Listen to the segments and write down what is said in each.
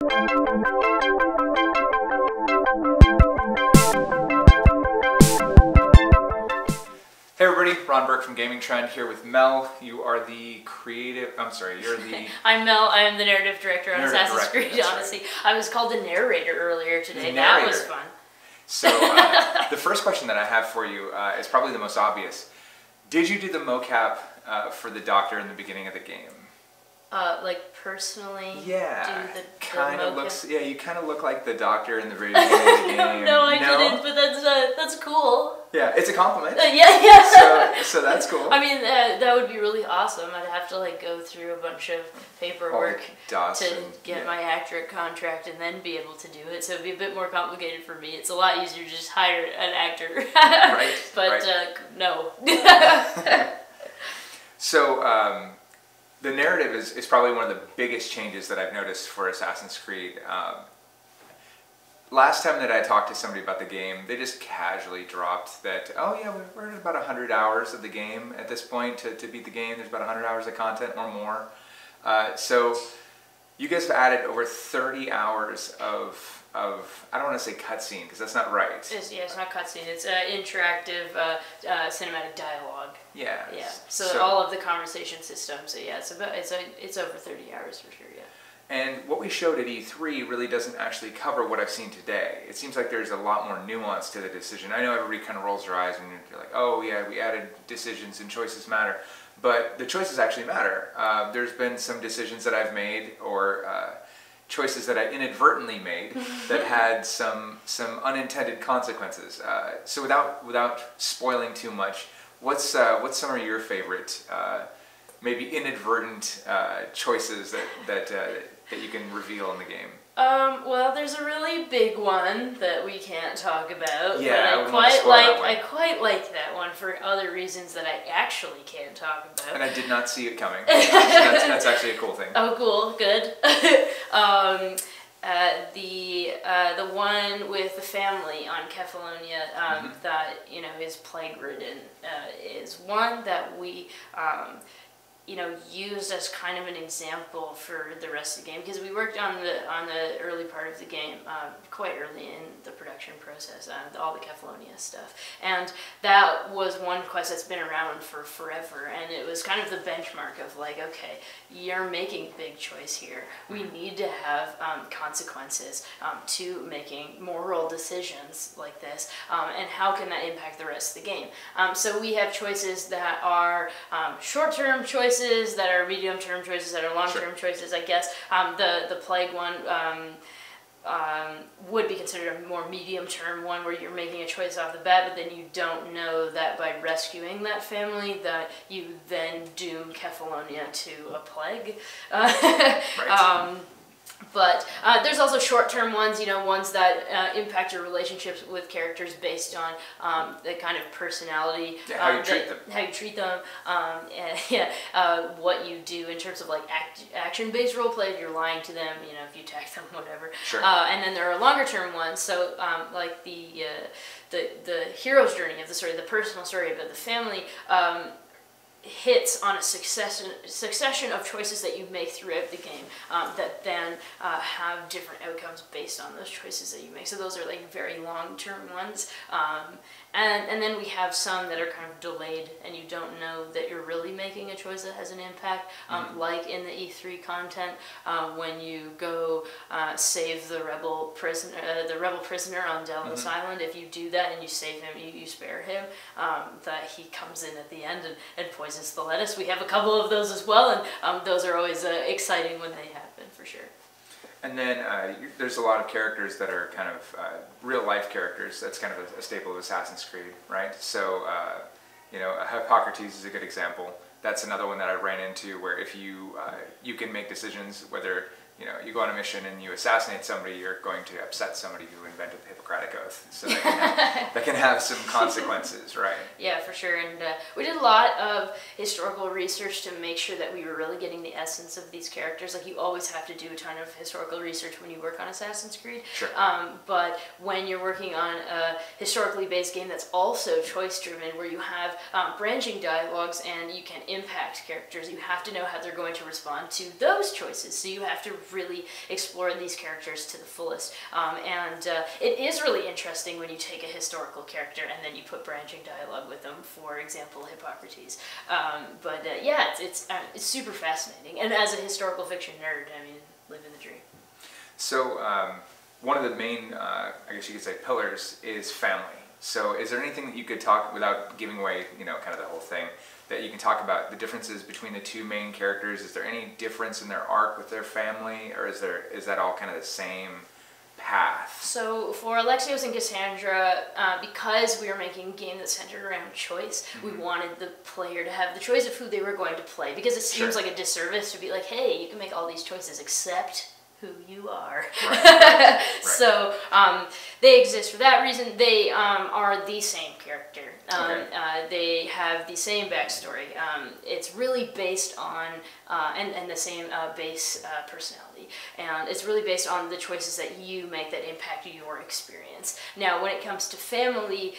Hey everybody, Ron Burke from Gaming Trend here with Mel. You are the creative, you're the... I'm Mel, I am the narrative director on Assassin's Creed Odyssey. Right. I was called the narrator earlier today, that was fun. So, the first question that I have for you is probably the most obvious. Did you do the mocap for the doctor in the beginning of the game? Like personally? Yeah, do the kind of looks. Yeah, you kind of look like the doctor in the very beginning of the game. No, I didn't. But that's cool. Yeah, it's a compliment. Yeah. So that's cool. I mean, that would be really awesome. I'd have to like go through a bunch of paperwork to get my actor contract and then be able to do it. So it'd be a bit more complicated for me. It's a lot easier to just hire an actor. Right. But no. So. The narrative is probably one of the biggest changes that I've noticed for Assassin's Creed. Last time that I talked to somebody about the game, they just casually dropped that, oh yeah, we're at about 100 hours of the game at this point to beat the game. There's about 100 hours of content or more. So you guys have added over 30 hours of I don't want to say cutscene because that's not right. It's not cutscene. It's interactive cinematic dialogue. Yeah. Yeah. So all of the conversation systems. So yeah, it's over 30 hours for sure. Yeah. And what we showed at E3 really doesn't actually cover what I've seen today. It seems like there's a lot more nuance to the decision. I know everybody kind of rolls their eyes and you're like, oh yeah, we added decisions and choices matter. But the choices actually matter. There's been some decisions that I've made or choices that I inadvertently made that had some unintended consequences. So without spoiling too much, what's some of your favorite maybe inadvertent choices that you can reveal in the game? Well, there's a really big one that we can't talk about. Yeah, but I quite like that one for other reasons that I actually can't talk about. And I did not see it coming. That's actually a cool thing. Oh, cool, good. The one with the family on Kefalonia that is plague-ridden is one that we used as kind of an example for the rest of the game because we worked on the early part of the game quite early in the production process, all the Kefalonia stuff, and that was one quest that's been around for forever, and it was kind of the benchmark of like, okay, you're making a big choice here. We need to have consequences to making moral decisions like this, and how can that impact the rest of the game? So we have choices that are short-term choices, that are medium-term choices, that are long-term choices. I guess the plague one would be considered a more medium-term one where you're making a choice off the bat, but then you don't know that by rescuing that family that you then doom Kefalonia to a plague. Right. But there's also short-term ones, ones that impact your relationships with characters based on the kind of personality, how you treat them, what you do in terms of like action-based roleplay. If you're lying to them, if you text them, whatever. Sure. And then there are longer-term ones, so like the hero's journey of the story, the personal story about the family. Hits on a succession of choices that you make throughout the game that then have different outcomes based on those choices that you make. So those are like very long-term ones. And then we have some that are kind of delayed and you don't know that you're really making a choice that has an impact, like in the E3 content when you go save the rebel prisoner on Delos Island. If you do that and you save him, you spare him, that he comes in at the end and poisons the lettuce. We have a couple of those as well, and those are always exciting when they happen, for sure. And then there's a lot of characters that are kind of real-life characters. That's kind of a staple of Assassin's Creed, right? So, Hippocrates is a good example. That's another one that I ran into where if you can make decisions whether you go on a mission and you assassinate somebody, you're going to upset somebody who invented the Hippocratic Oath. So that can have some consequences, right? Yeah, for sure. And we did a lot of historical research to make sure that we were really getting the essence of these characters. Like, you always have to do a ton of historical research when you work on Assassin's Creed. Sure. But when you're working on a historically based game that's also choice-driven, where you have branching dialogues and you can impact characters, you have to know how they're going to respond to those choices. So you have to really explore these characters to the fullest. It is really interesting when you take a historical character and then you put branching dialogue with them. For example, Hippocrates. Yeah, it's super fascinating. And as a historical fiction nerd, I mean, living the dream. So one of the main, I guess you could say, pillars is family. So is there anything that you could talk, without giving away, you know, kind of the whole thing, that you can talk about the differences between the two main characters? Is there any difference in their arc with their family, or is that all kind of the same path? So for Alexios and Cassandra, because we were making a game that centered around choice, we wanted the player to have the choice of who they were going to play, because it seems like a disservice to be like, hey, you can make all these choices except who you are. Right. So they exist for that reason. They are the same character. They have the same backstory. It's really based on, and the same base personality. And it's really based on the choices that you make that impact your experience. Now, when it comes to family,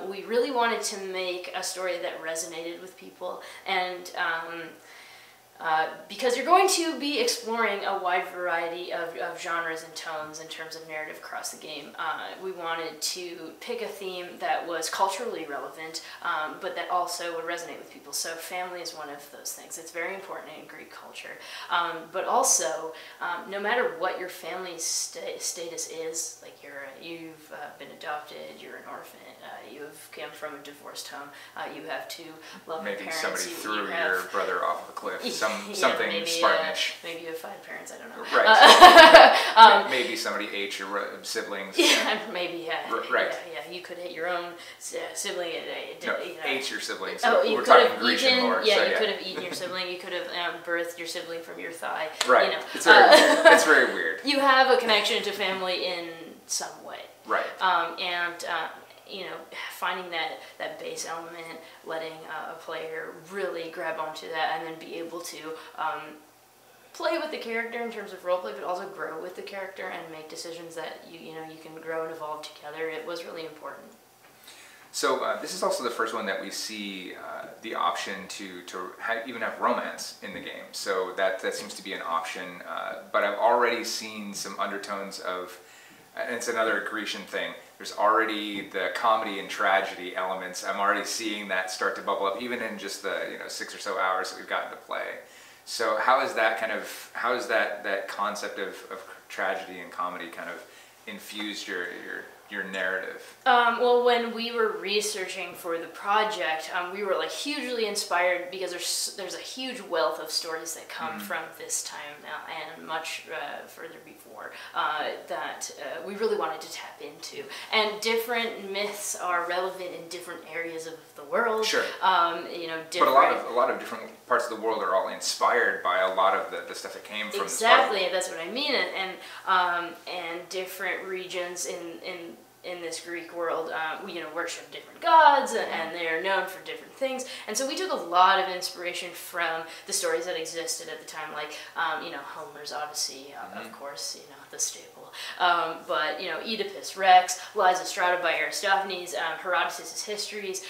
we really wanted to make a story that resonated with people, and because you're going to be exploring a wide variety of genres and tones in terms of narrative across the game. We wanted to pick a theme that was culturally relevant, but that also would resonate with people. So family is one of those things. It's very important in Greek culture. But also, no matter what your family status is, like you've been adopted, you're an orphan, you've come from a divorced home, you have two loving Maybe parents. somebody threw your brother off of a cliff. Something maybe, Spartanish. Maybe you have 5 parents, I don't know. Right. Maybe somebody ate your siblings. Yeah, maybe, right. Yeah, you could hit your own sibling. Ate your siblings. Oh, We're talking Grecian lore. Yeah, so, you could have eaten your sibling. You could have birthed your sibling from your thigh. Right. You know. It's very weird. It's very weird. You have a connection to family in some way. Right. You know, finding that base element, letting a player really grab onto that, and then be able to play with the character in terms of roleplay, but also grow with the character and make decisions that you can grow and evolve together. It was really important. So this is also the first one that we see the option to even have romance in the game. So that seems to be an option. But I've already seen some undertones of, and it's another Grecian thing, there's already the comedy and tragedy elements. I'm already seeing that start to bubble up, even in just the 6 or so hours that we've gotten to play. So how is that that concept of tragedy and comedy kind of infused your narrative? Well, when we were researching for the project, we were like hugely inspired because there's a huge wealth of stories that come from this time and much further before that we really wanted to tap into. And different myths are relevant in different areas of the world. Sure. Different. But a lot of different parts of the world are all inspired by a lot of the stuff that came from exactly. That's what I mean. And different regions in this Greek world, worship different gods, and they're known for different things. And so we took a lot of inspiration from the stories that existed at the time, like, Homer's Odyssey, of course, the staple. But, Oedipus Rex, Lysistrata by Aristophanes, Herodotus' histories,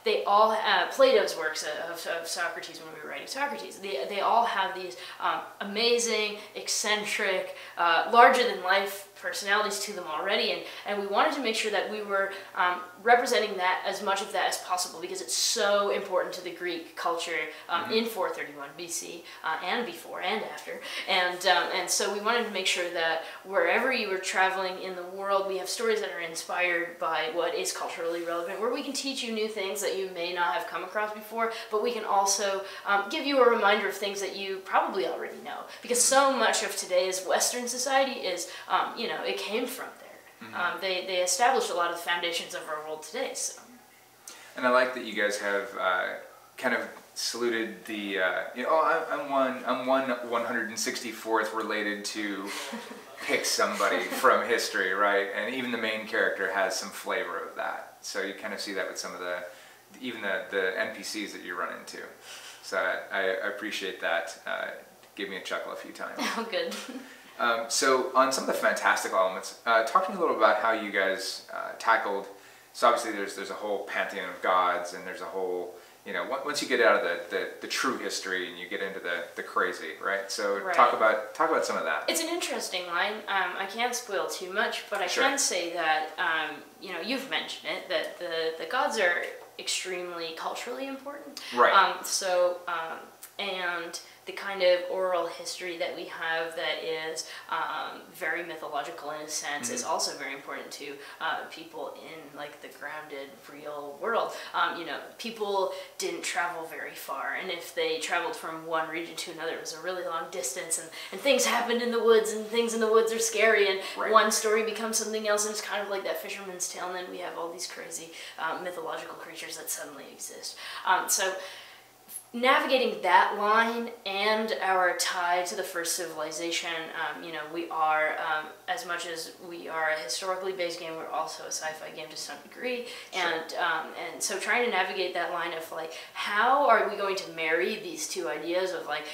they all have Plato's works of Socrates when we were writing Socrates. They all have these amazing, eccentric, larger-than-life personalities to them already, and we wanted to make sure that we were representing that as much of that as possible, because it's so important to the Greek culture in 431 BC and before and after, and so we wanted to make sure that wherever you were traveling in the world, we have stories that are inspired by what is culturally relevant, where we can teach you new things that you may not have come across before, but we can also give you a reminder of things that you probably already know, because so much of today's Western society is it came from there. They established a lot of the foundations of our world today. So. And I like that you guys have kind of saluted the, I'm one 164th related to pick somebody from history, right? And even the main character has some flavor of that. So you kind of see that with some of even the NPCs that you run into. So I appreciate that. Gave me a chuckle a few times. Oh, good. So on some of the fantastical elements, talk to me a little about how you guys tackled. So obviously there's a whole pantheon of gods, and there's a whole you know, once you get out of the true history and you get into the crazy, right? So Right. talk about some of that. It's an interesting line. I can't spoil too much, but I can say that you know, you've mentioned it, that the gods are extremely culturally important. Right. And the kind of oral history that we have that is very mythological in a sense is also very important to people in like the grounded real world. You know, people didn't travel very far, and if they traveled from one region to another, it was a really long distance, and things happened in the woods, and things in the woods are scary, and one story becomes something else, and it's kind of like that fisherman's tale, and then we have all these crazy mythological creatures that suddenly exist. So navigating that line and our tie to the first civilization, you know, we are, as much as we are a historically based game, we're also a sci-fi game to some degree, and so trying to navigate that line of like, how are we going to marry these two ideas of like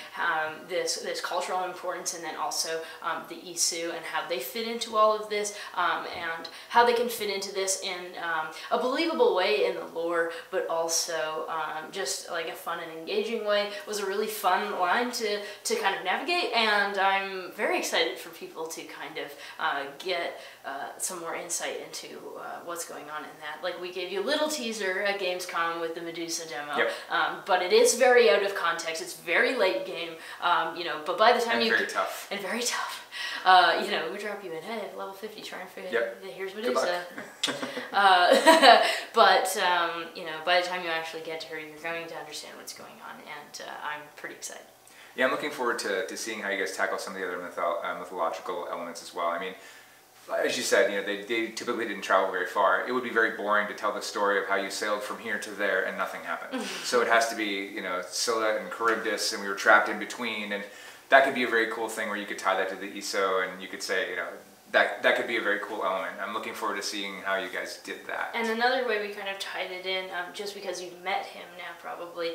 this cultural importance and then also the Isu and how they fit into all of this, and how they can fit into this in a believable way in the lore, but also just like a fun and engaging way. Was a really fun line to kind of navigate, and I'm very excited for people to kind of get some more insight into what's going on in that. Like, we gave you a little teaser at Gamescom with the Medusa demo, but it is very out of context. It's very late game, you know, but by the time very tough. And very tough. You know, we drop you in, hey, level 50, try and figure out, here's Medusa. But, you know, by the time you actually get to her, you're going to understand what's going on, and I'm pretty excited. Yeah, I'm looking forward to seeing how you guys tackle some of the other mythological elements as well. I mean, as you said, you know, they typically didn't travel very far. It would be very boring to tell the story of how you sailed from here to there and nothing happened. So it has to be, you know, Scylla and Charybdis, and we were trapped in between, and that could be a very cool thing where you could tie that to the ESO, and you could say, you know, that could be a very cool element. I'm looking forward to seeing how you guys did that. And another way we kind of tied it in, just because you've met him now probably,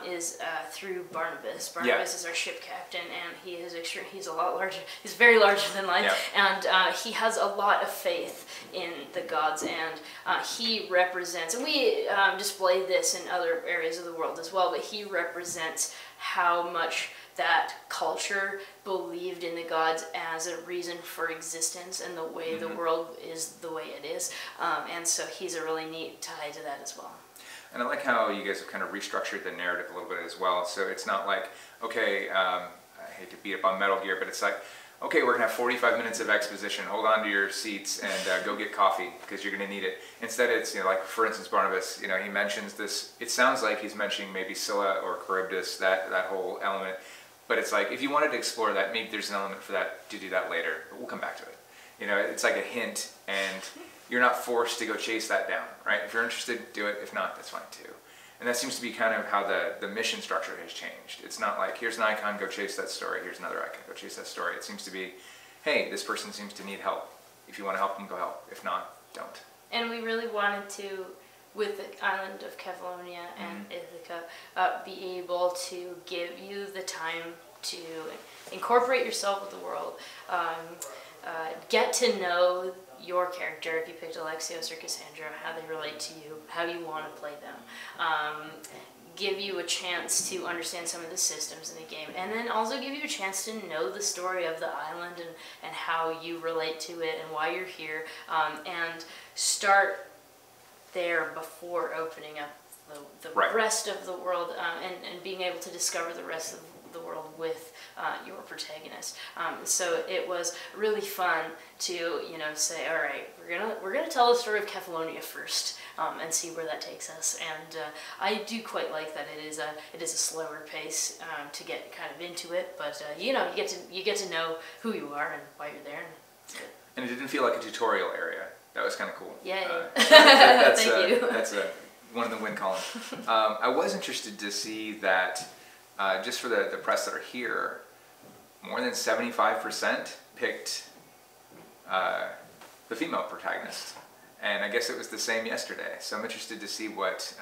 is through Barnabas. Barnabas is our ship captain, and he is he's a lot larger. He's very larger than life, and he has a lot of faith in the gods, and he represents, and we display this in other areas of the world as well, but he represents how much that culture believed in the gods as a reason for existence and the way the world is the way it is. And so he's a really neat tie to that as well. And I like how you guys have kind of restructured the narrative a little bit as well. So it's not like, okay, I hate to beat up on Metal Gear, but it's like, okay, we're going to have 45 minutes of exposition. Hold on to your seats and go get coffee because you're going to need it. Instead, it's, you know, like, for instance, Barnabas, you know, he mentions this. It sounds like he's mentioning maybe Scylla or Charybdis, that whole element. But it's like, if you wanted to explore that, maybe there's an element for that to do that later. But we'll come back to it. You know, it's like a hint, and you're not forced to go chase that down, right? If you're interested, do it. If not, that's fine too. And that seems to be kind of how the mission structure has changed. It's not like, here's an icon, go chase that story. Here's another icon, go chase that story. It seems to be, hey, this person seems to need help. If you want to help them, go help. If not, don't. And we really wanted to, with the island of Kefalonia and Ithaca, be able to give you the time to incorporate yourself with the world, get to know your character, if you picked Alexios or Cassandra, how they relate to you, how you want to play them, give you a chance to understand some of the systems in the game, and then also give you a chance to know the story of the island and how you relate to it and why you're here, and start there before opening up the rest of the world, and being able to discover the rest of the world with your protagonist. So it was really fun to, you know, say, all right, we're gonna tell the story of Kefalonia first, and see where that takes us. And I do quite like that it is a slower pace to get kind of into it, but you know, you get to know who you are and why you're there. And it didn't feel like a tutorial area. That was kind of cool. Yay. Thank you. That's one of the win columns. I was interested to see that just for the press that are here, more than 75% picked the female protagonist. And I guess it was the same yesterday. So I'm interested to see what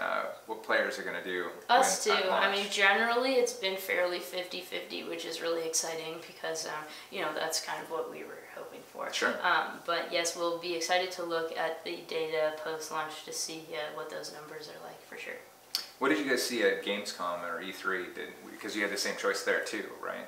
players are going to do. Us too. I mean, generally it's been fairly 50-50, which is really exciting because, you know, that's kind of what we were hoping for. Sure. But yes, we'll be excited to look at the data post-launch to see what those numbers are like for sure. What did you guys see at Gamescom or E3? Because you had the same choice there too, right?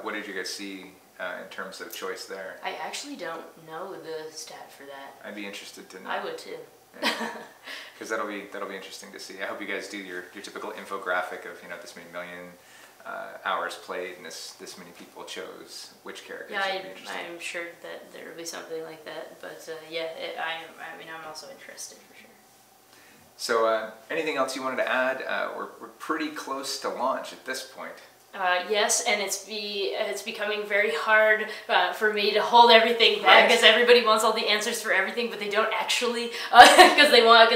What did you guys see in terms of choice there? I actually don't know the stat for that. I'd be interested to know. I would too. Because that'll be interesting to see. I hope you guys do your typical infographic of this many million hours played and this many people chose which characters. Yeah, I'm sure that there will be something like that. But yeah, I'm also interested for sure. So anything else you wanted to add? We're pretty close to launch at this point. Yes, and it's becoming very hard for me to hold everything back because everybody wants all the answers for everything, but they don't actually because we want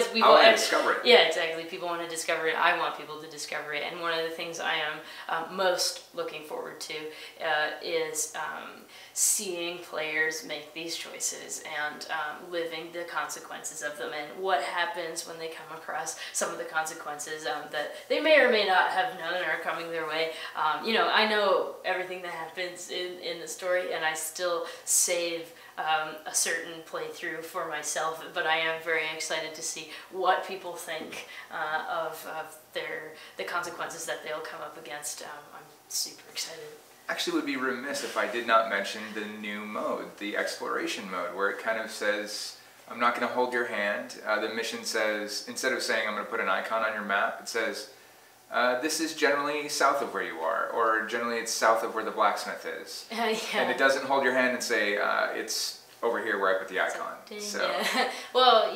to discover it. Yeah, exactly. People want to discover it. I want people to discover it, and one of the things I am most looking forward to is seeing players make these choices and living the consequences of them, and what happens when they come across some of the consequences that they may or may not have known are coming their way. I know everything that happens in the story, and I still save a certain playthrough for myself, but I am very excited to see what people think of the consequences that they'll come up against. I'm super excited. Actually, would be remiss if I did not mention the new mode, the exploration mode, where it kind of says, I'm not going to hold your hand. The mission says, instead of saying I'm going to put an icon on your map, it says, this is generally south of where you are, or generally it's south of where the blacksmith is. Yeah. And it doesn't hold your hand and say, it's over here where I put the icon. So. Yeah. Well,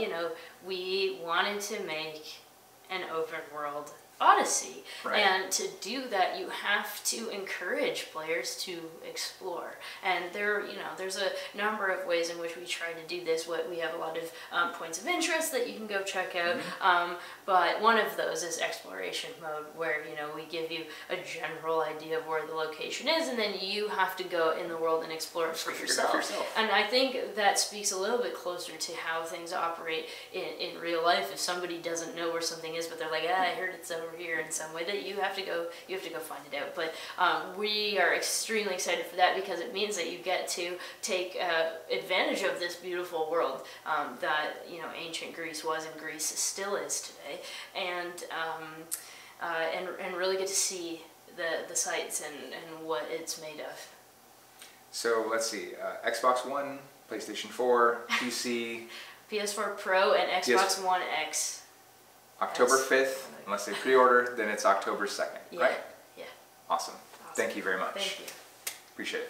we wanted to make an open world Odyssey, and to do that you have to encourage players to explore, and there's a number of ways in which we try to do this. We have a lot of points of interest that you can go check out, but one of those is exploration mode, where we give you a general idea of where the location is, and then you have to go in the world and explore it for yourself. And I think that speaks a little bit closer to how things operate in real life. If somebody doesn't know where something is, but they're like, I heard it's over here in some way, that you have to go find it out. But we are extremely excited for that, because it means that you get to take advantage of this beautiful world that ancient Greece was and Greece still is today, and really get to see the sights and what it's made of. So let's see, Xbox One, PlayStation 4, PC, PS4 Pro, and Xbox One X. October 5th, unless they pre-order, then it's October 2nd, right? Yeah. Awesome. Thank you very much. Thank you. Appreciate it.